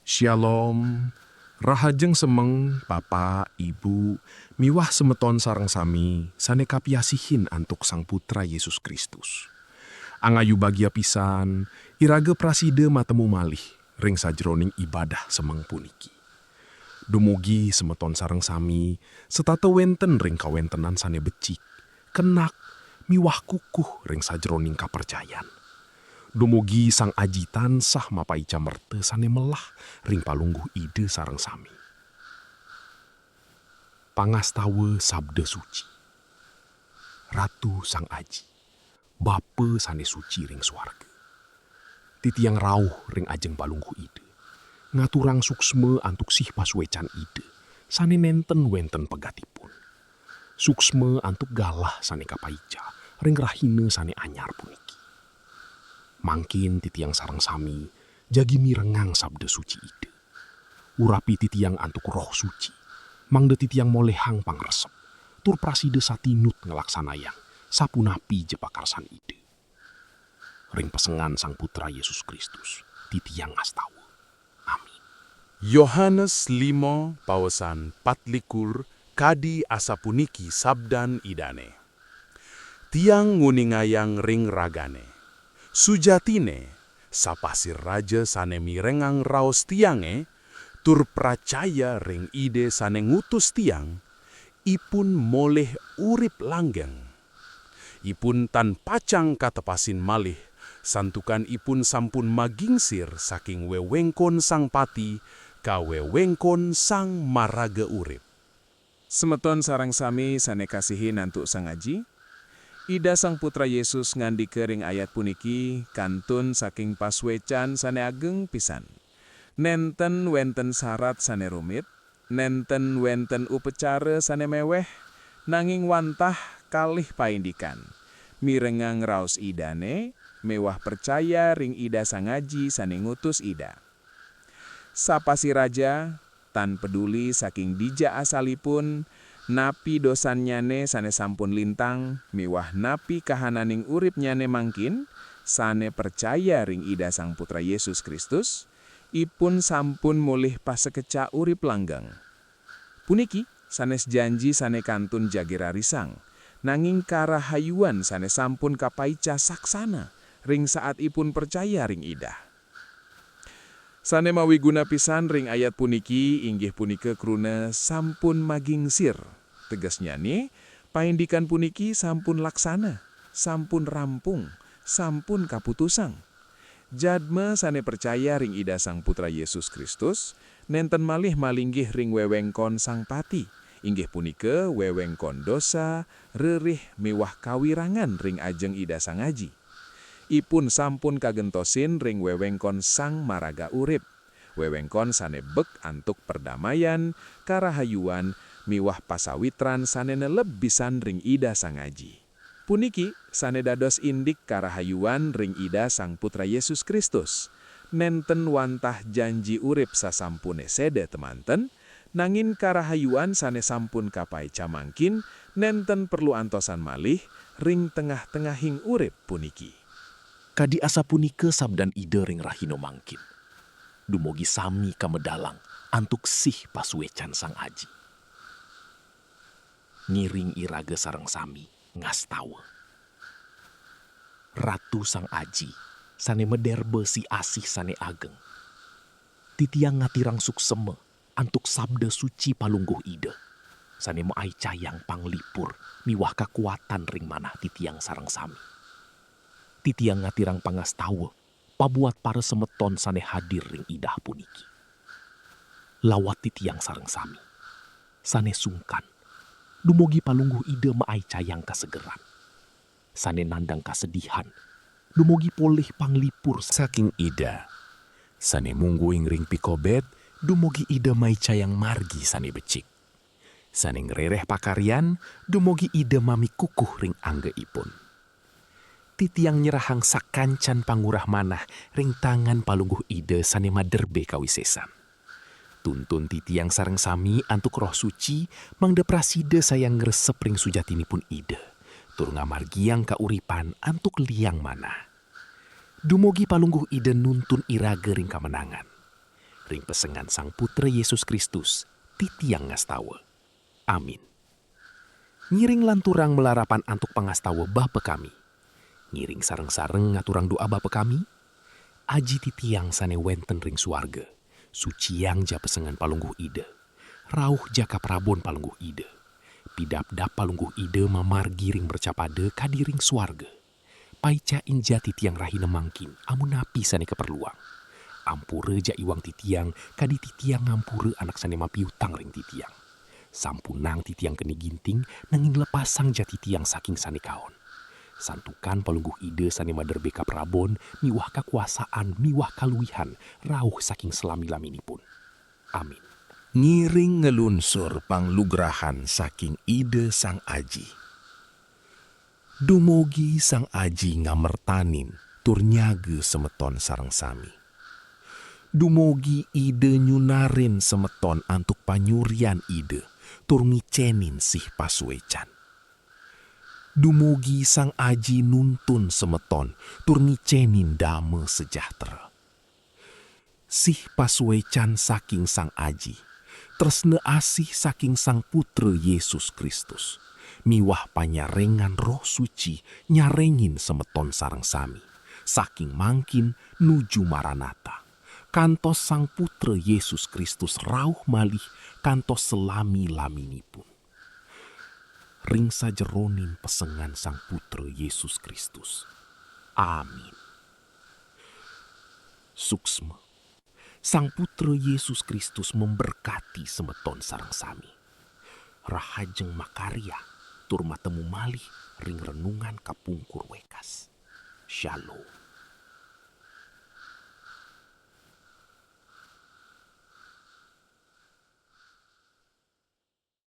Shalom, rahajeng semeng, Papa, Ibu, miwah semeton sareng sami, sane kapiasihin antuk Sang Putra Yesus Kristus. Angayu bagia pisan, irage praside matemu malih, ring sajroning ibadah semeng puniki. Dumugi semeton sareng sami, setata wenten ring kawentenan sane becik, kenak, miwah kukuh ring sajroning kapercayan. Dumugi Sang Aji tansah mapai camerte sane melah ring palungguh ide sareng sami. Pangastawa sabda suci. Ratu Sang Aji, Bapa sane suci ring swarga. Titiang rauh ring ajeng palungguh ide. Ngaturang suksme antuk sih pasuecan ide, sane nenten wenten pegatipun. Suksme antuk galah sane kapaica, ring rahina sane anyar puniki. Mangkin titiang sareng sami, jagi mirengang sabda suci ide. Urapi titiang antuk roh suci, mangde titiang molehang pangresep, tur praside satinut ngelaksanayang, sapunapi jepakarsan ide. Ring pesengan Sang Putra Yesus Kristus, titiang ngastawa. Amin. Yohanes 5 pawesan 24 kadi asapuniki sabdan idane. Tiang nguningayang ring ragane. Sujatine, sapasir raja sane mirengang raos tiange, tur percaya ring ide sane ngutus tiang, ipun moleh urip langgeng. Ipun tan pacang katepasin malih, santukan ipun sampun magingsir saking wewengkon sang pati, ka wewengkon sang maraga urip. Semeton sarang sami sane kasihi nantuk Sang Aji, Ida Sang Putra Yesus ngandika ring ayat puniki kantun saking paswecan sane ageng pisan. Nenten wenten syarat sane rumit, nenten wenten upacara sane meweh, nanging wantah kalih paindikan. Mirengang raos idane, mewah percaya ring Ida Sang Aji sane ngutus Ida. Sapasi raja, tan peduli saking dija asalipun, napi dosannyane sane sampun lintang, miwah napi kahananing urip nyane mangkin, sane percaya ring Ida Sang Putra Yesus Kristus, ipun sampun mulih pasekeca urip langgeng. Puniki sanes janji sane kantun jagira risang, nanging karahayuan sane sampun kapaica saksana, ring saat ipun percaya ring Ida. Sane mawi guna pisan ring ayat puniki inggih punika kruna sampun magingsir. Tegasnya nih, paindikan puniki sampun laksana, sampun rampung, sampun kaputusang. Jadma sane percaya ring Ida Sang Putra Yesus Kristus, nenten malih malinggih ring wewengkon sang pati, inggih punika wewengkon dosa, rerih miwah kawirangan ring ajeng Ida Sang Aji. Ipun sampun kagentosin ring wewengkon sang maraga urip, wewengkon sane bek antuk perdamaian, karahayuan, miwah pasawitran sane neleb bisan ring Ida Sang Aji. Puniki sane dados indik karahayuan ring Ida Sang Putra Yesus Kristus. Nenten wantah janji urip sasampune sede temanten, nangin karahayuan sane sampun kapaica mangkin, nenten perlu antosan malih ring tengah-tengahing urip puniki. Kadi asa punika sabdan ide ring rahino mangkin. Dumugi sami kamedalang antuk sih pasuecan Sang Aji. Ngiring iraga sareng sami ngastawa. Ratu Sang Aji sane mederbe si asih sane ageng. Titiang ngatirang sukseme antuk sabda suci palungguh ide. Sane moai cayang panglipur miwah kakuatan ring manah titiang sareng sami. Titiang ngatirang pangastawa, pabuat para semeton sane hadir ring idah puniki. Lawat titiang sareng sami, sane sungkan, dumugi palungguh ide maai cayang kasegeran. Sane nandang kasedihan, dumugi poleh panglipur saking ida. Sane mungguing ring pikobet, dumugi ida mai cayang margi sane becik. Sane ngerereh pakarian, dumugi ida mami kukuh ring angge ipun. Titiang nyerahang sakancan pangurah manah ring tangan palungguh ide sane maderbe kawisesan. Tuntun titiang sareng sami antuk roh suci mangde praside sayang ngresep ring sujatinipun ide. Tur ngamargiang kauripan antuk liang manah. Dumugi palungguh ide nuntun iraga ring kamenangan. ring pesengan Sang Putra Yesus Kristus titiang ngastawa. Amin. Ngiring lanturang melarapan antuk pangastawa Bapa kami. Ngiring sareng-sareng ngaturang doa Bapa kami. Aji titiang sane wenten ring suarga. Suciang ja pesengan palungguh ide. Rauh jaka prabon palungguh ide. Pidap-dap palungguh ide mamargi ring bercapade kadiring suarga. Paica inja titiang rahina mangkin amun napi sane keperluang. Ampure ja iwang titiang kadi titiang ngampure anak sane mapiutang ring titiang. Sampunang titiang keni ginting nanging lepasang ja titiang saking sane kaon. Santukan palungguh ide sane maderbe ka prabon miwah kakuasaan miwah kaluwihan rauh saking selami-laminipun. Amin. Ngiring ngelunsur panglugrahan saking ide Sang Aji. Dumugi Sang Aji ngamertanin tur nyage semeton sareng sami. Dumugi ide nyunarin semeton antuk panyurian ide tur ngicenin sih pasuecan. Dumugi Sang Aji nuntun semeton tur ngicenin dame sejahtera. Sih pasuecan saking Sang Aji, tresne asih saking Sang Putra Yesus Kristus. Miwah panyarengan Roh Suci nyarengin semeton sareng sami. Saking mangkin nuju Maranatha. Kantos Sang Putra Yesus Kristus rauh malih kantos selami-laminipun. Ring sajeronin pesengan Sang Putra Yesus Kristus. Amin. Suksma. Sang Putra Yesus Kristus memberkati semeton sareng sami. Rahajeng makarya tur matemu malih ring renungan kapungkur wekas. Shalom.